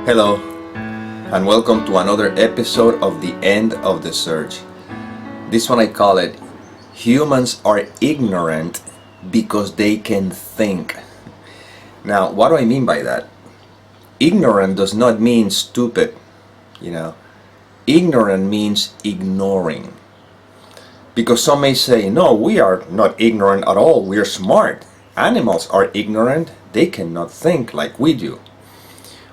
Hello, and welcome to another episode of The End of the Search. This one I call it, Humans Are Ignorant Because They Can Think. Now, what do I mean by that? Ignorant does not mean stupid, Ignorant means ignoring. Because some may say, no, we are not ignorant at all, we are smart. Animals are ignorant, they cannot think like we do.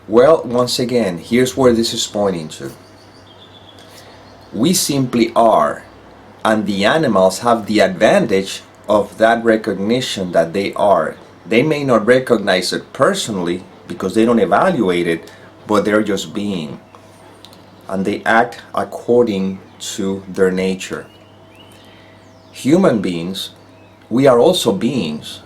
Well, once again, here's where this is pointing to. We simply are, and the animals have the advantage of that recognition that they are. They may not recognize it personally because they don't evaluate it, but they're just being. And they act according to their nature. Human beings, we are also beings,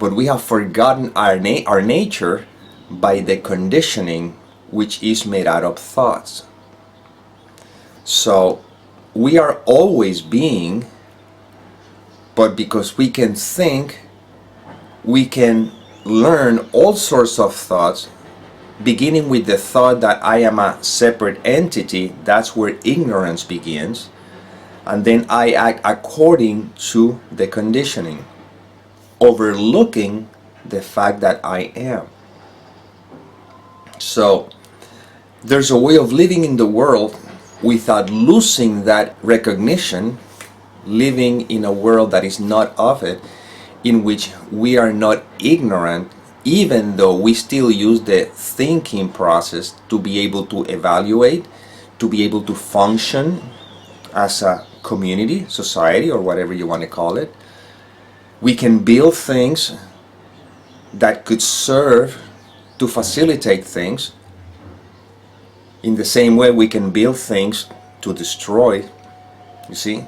but we have forgotten our nature by the conditioning which is made out of thoughts. So we are always being, but because we can think, we can learn all sorts of thoughts, beginning with the thought that I am a separate entity. That's where ignorance begins, and then I act according to the conditioning, overlooking the fact that I am. So there's a way of living in the world without losing that recognition, living in a world that is not of it, in which we are not ignorant, even though we still use the thinking process to be able to evaluate, to be able to function as a community, society, or whatever you want to call it. We can build things that could serve to facilitate things. In the same way we can build things to destroy, you see.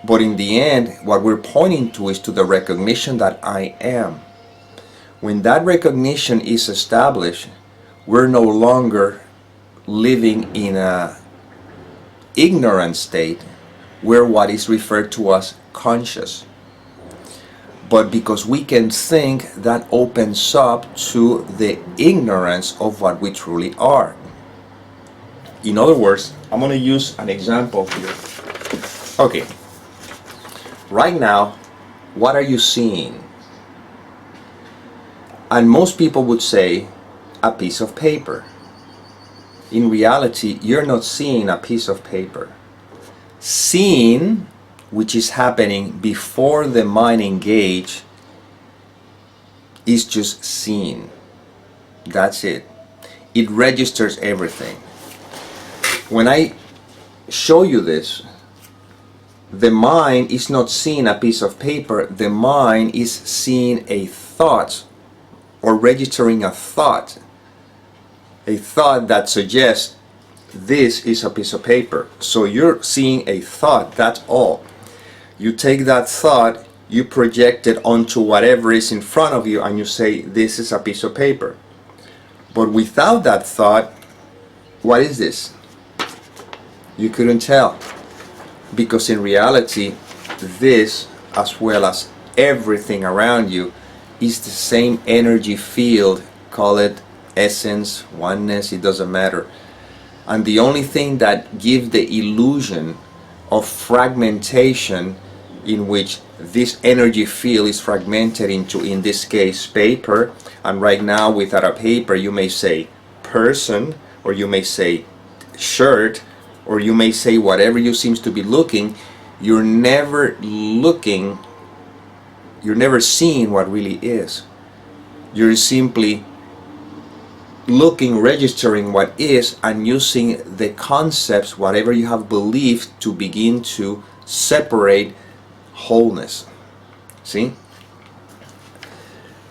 But in the end, what we're pointing to is to the recognition that I am. When that recognition is established, we're no longer living in a ignorant state. We're what is referred to as conscious. But because we can think, that opens up to the ignorance of what we truly are. In other words, I'm going to use an example here. Okay. Right now, what are you seeing? And most people would say, a piece of paper. In reality, you're not seeing a piece of paper. Seeing, which is happening before the mind engage, is just seeing. That's it. It registers everything. When I show you this, the mind is not seeing a piece of paper, the mind is seeing a thought, or registering a thought that suggests this is a piece of paper. So you're seeing a thought, that's all. You take that thought, you project it onto whatever is in front of you, and you say, this is a piece of paper. But without that thought, what is this? You couldn't tell. Because in reality, this, as well as everything around you, is the same energy field. Call it essence, oneness, it doesn't matter. And the only thing that gives the illusion of fragmentation, in which this energy field is fragmented into, in this case, paper, and right now without a paper you may say person, or you may say shirt, or you may say whatever you seems to be looking. You're never looking, you're never seeing what really is. You're simply looking, registering what is, and using the concepts, whatever you have believed, to begin to separate wholeness. See?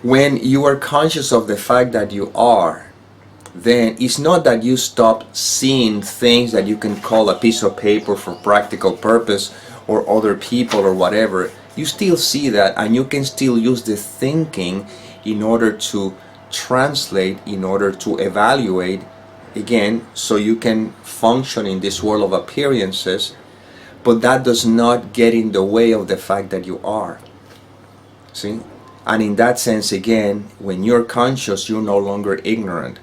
When you are conscious of the fact that you are, then it's not that you stop seeing things that you can call a piece of paper for practical purpose, or other people or whatever. You still see that, and you can still use the thinking in order to translate, in order to evaluate, again, so you can function in this world of appearances. But that does not get in the way of the fact that you are. See? And in that sense, again, when you're conscious, you're no longer ignorant.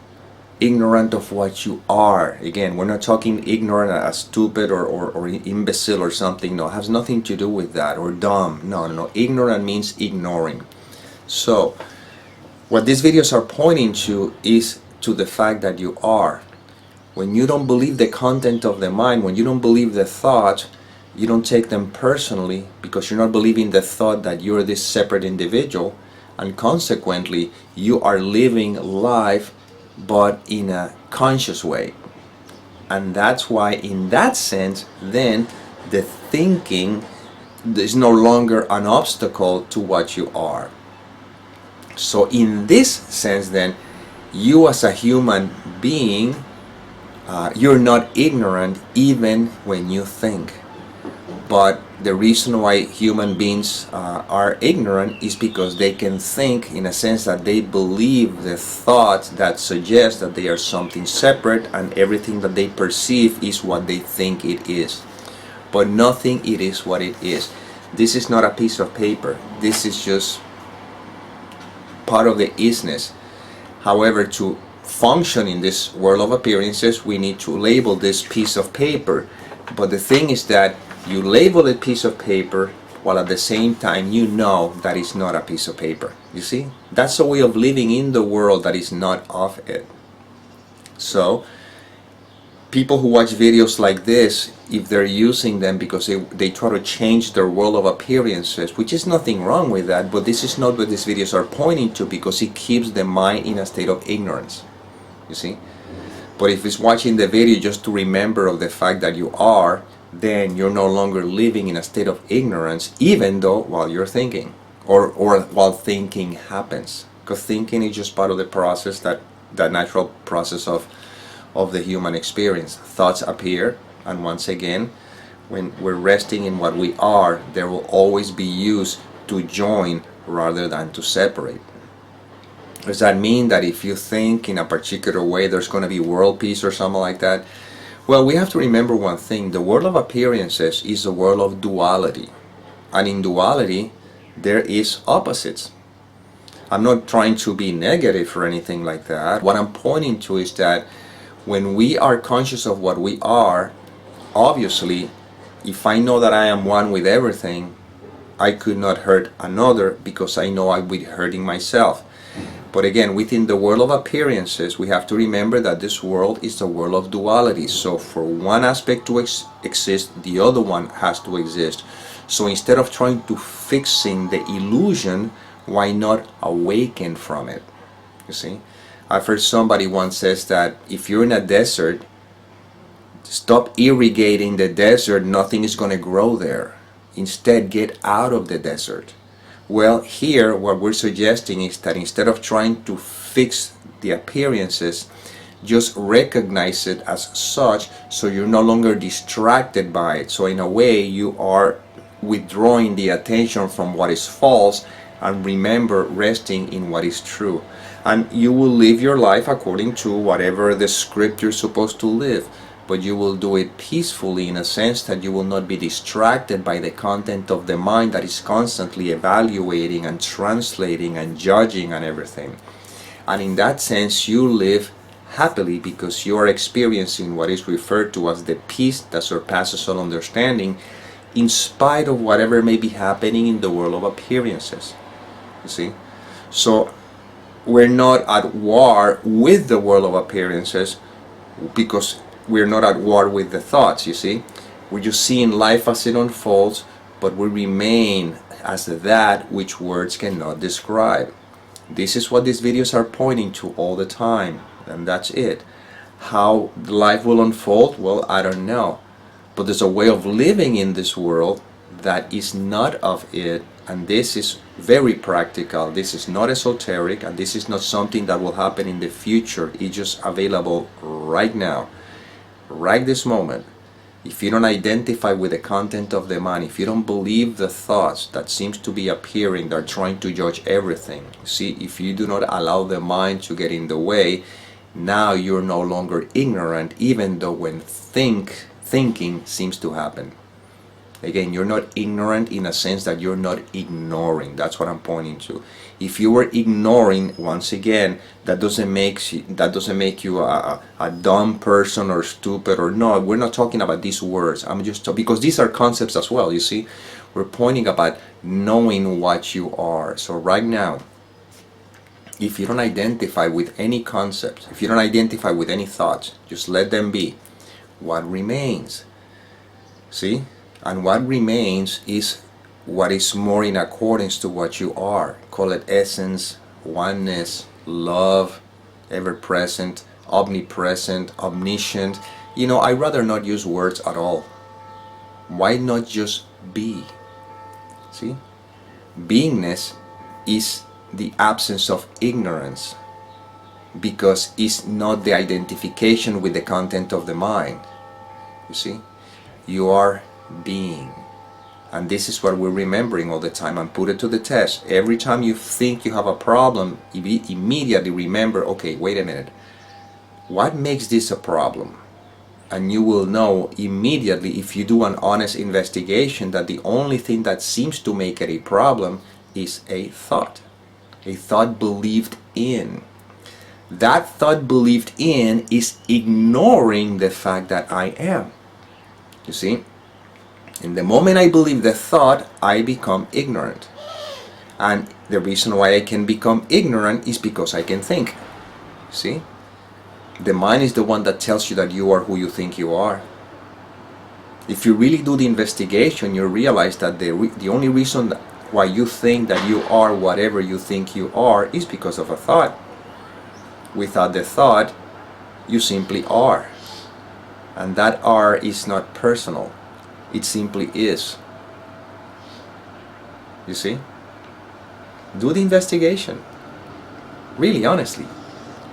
ignorant of what you are. Again, we're not talking ignorant as stupid or imbecile or something. No, it has nothing to do with that, or dumb. No. Ignorant means ignoring. So what these videos are pointing to is to the fact that you are. When you don't believe the content of the mind, when you don't believe the thought, you don't take them personally, because you're not believing the thought that you're this separate individual, and consequently you are living life but in a conscious way. And that's why, in that sense, then the thinking is no longer an obstacle to what you are. So in this sense, then, you as a human being, you're not ignorant even when you think. But the reason why human beings are ignorant is because they can think in a sense that they believe the thoughts that suggest that they are something separate, and everything that they perceive is what they think it is. But nothing it is what it is. This is not a piece of paper. This is just part of the isness. However, to function in this world of appearances, we need to label this piece of paper. But the thing is that you label a piece of paper while at the same time you know that it's not a piece of paper. You see? That's a way of living in the world that is not of it. So people who watch videos like this, if they're using them because they try to change their world of appearances, which is nothing wrong with that, but this is not what these videos are pointing to, because it keeps the mind in a state of ignorance. You see? But if it's watching the video just to remember of the fact that you are, then you're no longer living in a state of ignorance, even though while you're thinking, or while thinking happens. Because thinking is just part of the process, that natural process of the human experience. Thoughts appear, and once again, when we're resting in what we are, there will always be used to join rather than to separate. Does that mean that if you think in a particular way there's going to be world peace or something like that? Well, we have to remember one thing. The world of appearances is a world of duality. And in duality, there is opposites. I'm not trying to be negative or anything like that. What I'm pointing to is that when we are conscious of what we are, obviously, if I know that I am one with everything, I could not hurt another, because I know I would be hurting myself. But again, within the world of appearances, we have to remember that this world is a world of duality. So for one aspect to exist, the other one has to exist. So instead of trying to fixing the illusion, why not awaken from it? You see? I've heard somebody once says that if you're in a desert, stop irrigating the desert, nothing is going to grow there. Instead, get out of the desert. Well, here what we're suggesting is that instead of trying to fix the appearances, just recognize it as such, so you're no longer distracted by it. So in a way, you are withdrawing the attention from what is false, and remember resting in what is true. And you will live your life according to whatever the script you're supposed to live. But you will do it peacefully, in a sense that you will not be distracted by the content of the mind that is constantly evaluating and translating and judging and everything. And in that sense, you live happily, because you are experiencing what is referred to as the peace that surpasses all understanding, in spite of whatever may be happening in the world of appearances. You see? So we're not at war with the world of appearances, because we're not at war with the thoughts, you see. We're just seeing life as it unfolds, but we remain as that which words cannot describe. This is what these videos are pointing to all the time, and that's it. How life will unfold, well, I don't know. But there's a way of living in this world that is not of it, and this is very practical. This is not esoteric, and this is not something that will happen in the future. It's just available right now. Right this moment. If you don't identify with the content of the mind, if you don't believe the thoughts that seems to be appearing, that are trying to judge everything, see, if you do not allow the mind to get in the way, now you're no longer ignorant, even though when thinking seems to happen. Again, you're not ignorant in a sense that you're not ignoring. That's what I'm pointing to. If you were ignoring, once again, that doesn't make you a dumb person or stupid or no. We're not talking about these words. I'm just because these are concepts as well. You see, we're pointing about knowing what you are. So right now, if you don't identify with any concepts, if you don't identify with any thoughts, just let them be. What remains? See? And what remains is what is more in accordance to what you are. Call it essence, oneness, love, ever-present, omnipresent, omniscient. You know, I'd rather not use words at all. Why not just be? See? Beingness is the absence of ignorance, because it's not the identification with the content of the mind. You see? You are being. And this is what we're remembering all the time, and put it to the test. Every time you think you have a problem, immediately remember, okay, wait a minute. What makes this a problem? And you will know immediately, if you do an honest investigation, that the only thing that seems to make it a problem is a thought believed in. That thought believed in is ignoring the fact that I am. You see? In the moment I believe the thought, I become ignorant. And the reason why I can become ignorant is because I can think. See? The mind is the one that tells you that you are who you think you are. If you really do the investigation, you realize that the only reason why you think that you are whatever you think you are is because of a thought. Without the thought, you simply are. And that are is not personal. It simply is. You see? Do the investigation. Really, honestly.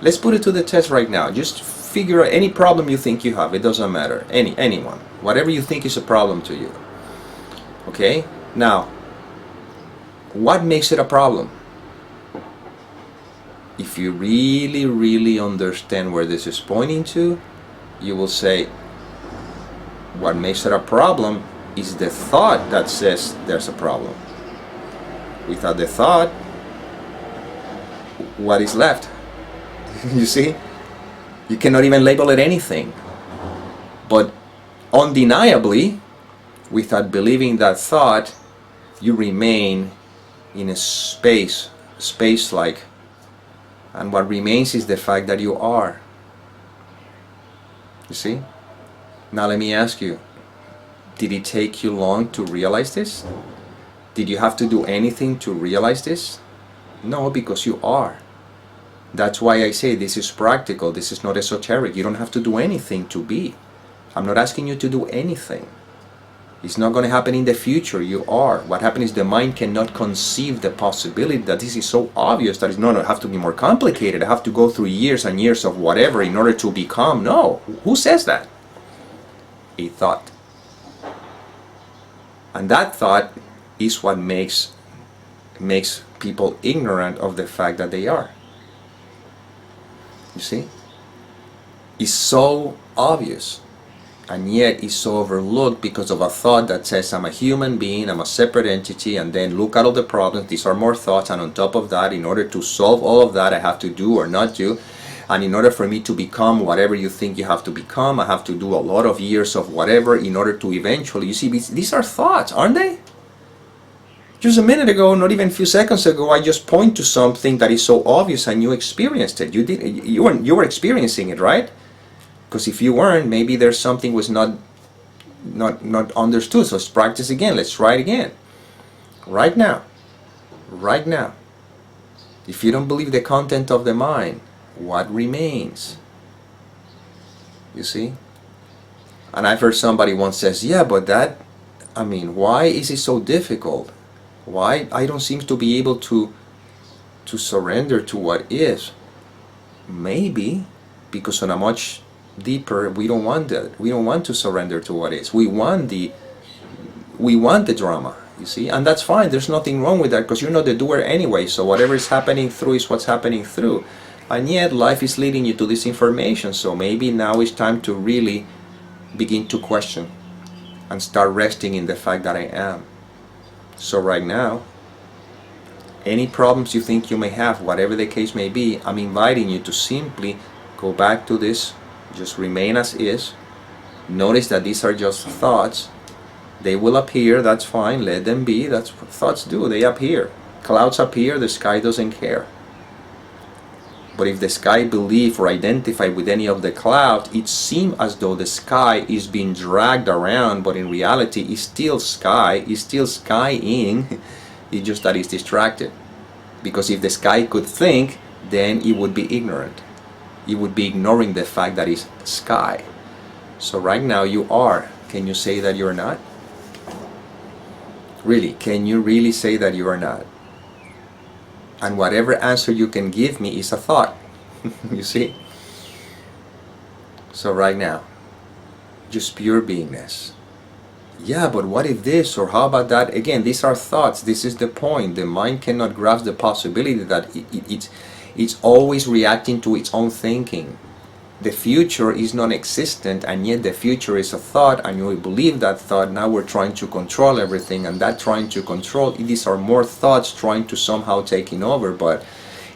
Let's put it to the test right now. Just figure out any problem you think you have. It doesn't matter. Anyone. Whatever you think is a problem to you. Okay? Now, what makes it a problem? If you really, really understand where this is pointing to, you will say, what makes it a problem is the thought that says there's a problem. Without the thought, what is left? You see? You cannot even label it anything. But undeniably, without believing that thought, you remain in a space-like. And what remains is the fact that you are. You see? Now let me ask you, did it take you long to realize this? Did you have to do anything to realize this? No, because you are. That's why I say this is practical, this is not esoteric. You don't have to do anything to be. I'm not asking you to do anything. It's not going to happen in the future. You are. What happens is the mind cannot conceive the possibility that this is so obvious that it's no, it have to be more complicated. I have to go through years and years of whatever in order to become. No. Who says that? A thought. And that thought is what makes people ignorant of the fact that they are. You see? It's so obvious. And yet it's so overlooked because of a thought that says I'm a human being, I'm a separate entity, and then look at all the problems, these are more thoughts, and on top of that, in order to solve all of that, I have to do or not do, and in order for me to become whatever you think you have to become, I have to do a lot of years of whatever in order to eventually, you see, these are thoughts, aren't they? Just a minute ago, not even a few seconds ago, I just point to something that is so obvious and you experienced it. You were experiencing it, right? Because if you weren't, maybe there's something was not understood. So let's practice again. Let's try it again. Right now. Right now. If you don't believe the content of the mind, what remains? You see? And I've heard somebody once says, yeah, but that, I mean, why is it so difficult? Why I don't seem to be able to surrender to what is? Maybe because on a much deeper, we don't want that. We don't want to surrender to what is. We want the drama, you see, and that's fine. There's nothing wrong with that because you're not the doer anyway. So whatever is happening through is what's happening through, and yet life is leading you to this information. So maybe now it's time to really begin to question. and start resting in the fact that I am. So right now, any problems you think you may have, whatever the case may be, I'm inviting you to simply go back to this, just remain as is. Notice that these are just thoughts. They will appear, that's fine, let them be, that's what thoughts do, they appear. Clouds appear, the sky doesn't care. But if the sky believe or identify with any of the clouds, it seems as though the sky is being dragged around, but in reality it's still sky, it's still skying, it's just that it's distracted. Because if the sky could think, then it would be ignorant. It would be ignoring the fact that it's sky. So right now you are. Can you say that you're not? Really, can you really say that you are not? And whatever answer you can give me is a thought. You see? So right now, just pure beingness. Yeah, but what if this, or how about that? Again, these are thoughts. This is the point. The mind cannot grasp the possibility that it's always reacting to its own thinking. The future is non-existent, and yet the future is a thought, and we believe that thought. Now we're trying to control everything, and that trying to control, these are more thoughts trying to somehow taking over, but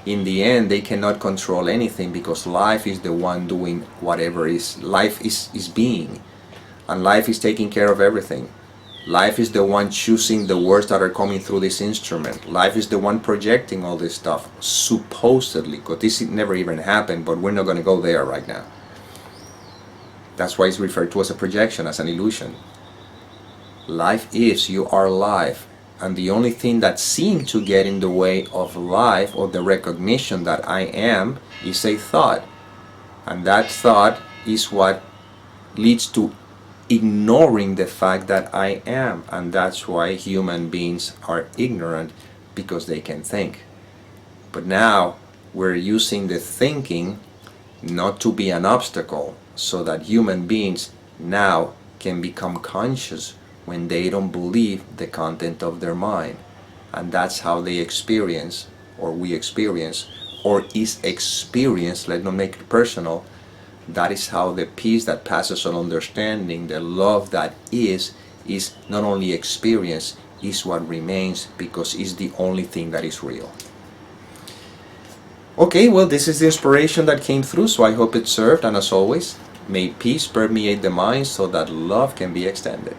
in the end they cannot control anything, because life is the one doing whatever is. Life is being, and life is taking care of everything. Life is the one choosing the words that are coming through this instrument. Life is the one projecting all this stuff, supposedly, because this never even happened, but we're not going to go there right now. That's why it's referred to as a projection, as an illusion. Life is, you are life, and the only thing that seems to get in the way of life, or the recognition that I am, is a thought. And that thought is what leads to ignoring the fact that I am, and that's why human beings are ignorant, because they can think. But now we're using the thinking not to be an obstacle, so that human beings now can become conscious when they don't believe the content of their mind, and that's how they experience, or we experience, or is experienced. Let's not make it personal. That is how the peace that passes all understanding, the love that is not only experience, is what remains, because it's the only thing that is real. Okay, well, this is the inspiration that came through, so I hope it served, and as always, may peace permeate the mind so that love can be extended.